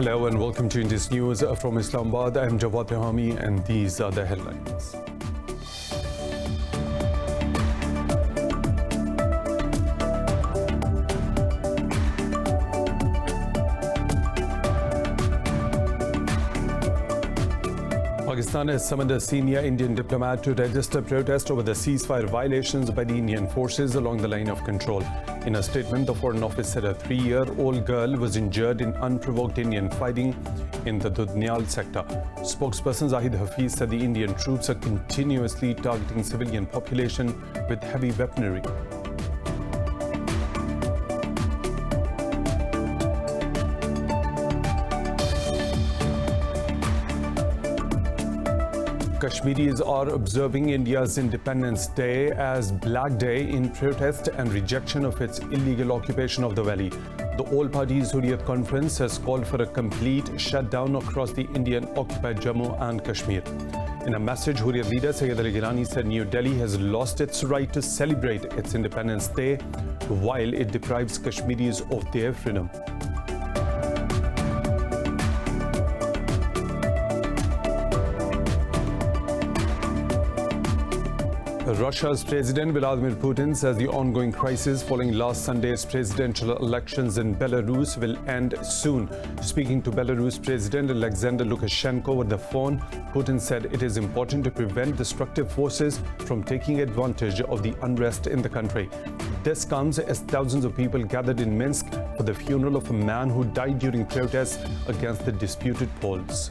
Hello and welcome to Indus News from Islamabad. I'm Jawad Tehami and these are the headlines. Pakistan has summoned a senior Indian diplomat to register protest over the ceasefire violations by the Indian forces along the line of control. In a statement, the Foreign Office said a 3-year-old girl was injured in unprovoked Indian fighting in the Dudnial sector. Spokesperson Zahid Hafiz said the Indian troops are continuously targeting civilian population with heavy weaponry. Kashmiris are observing India's Independence Day as Black Day in protest and rejection of its illegal occupation of the valley. The All Parties Hurriyat Conference has called for a complete shutdown across the Indian-occupied Jammu and Kashmir. In a message, Hurriyat leader Sayyid Ali Gilani said New Delhi has lost its right to celebrate its Independence Day while it deprives Kashmiris of their freedom. Russia's President Vladimir Putin says the ongoing crisis following last Sunday's presidential elections in Belarus will end soon. Speaking to Belarus President Alexander Lukashenko over the phone, Putin said it is important to prevent destructive forces from taking advantage of the unrest in the country. This comes as thousands of people gathered in Minsk for the funeral of a man who died during protests against the disputed polls.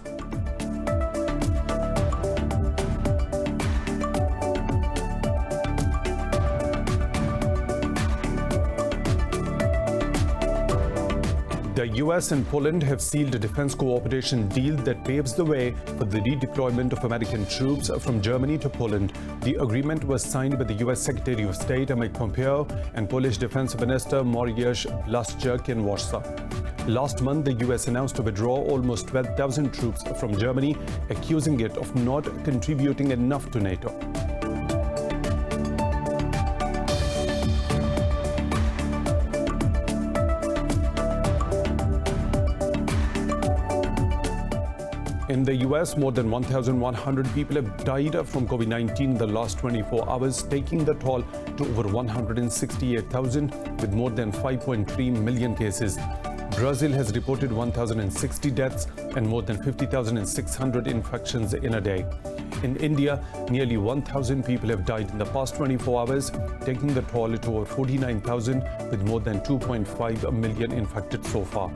The US and Poland have sealed a defense cooperation deal that paves the way for the redeployment of American troops from Germany to Poland. The agreement was signed by the US Secretary of State Mike Pompeo and Polish Defense Minister Mariusz Blaszczak in Warsaw. Last month, the US announced to withdraw almost 12,000 troops from Germany, accusing it of not contributing enough to NATO. In the US, more than 1,100 people have died from COVID-19 in the last 24 hours, taking the toll to over 168,000 with more than 5.3 million cases. Brazil has reported 1,060 deaths and more than 50,600 infections in a day. In India, nearly 1,000 people have died in the past 24 hours, taking the toll to over 49,000 with more than 2.5 million infected so far.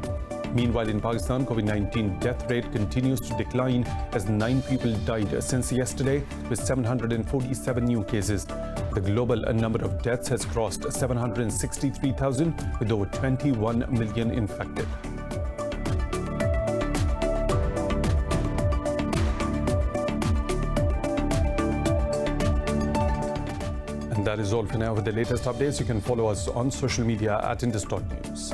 Meanwhile, in Pakistan, COVID-19 death rate continues to decline as 9 people died since yesterday, with 747 new cases. The global number of deaths has crossed 763,000, with over 21 million infected. And that is all for now. For the latest updates, you can follow us on social media at Indus.News.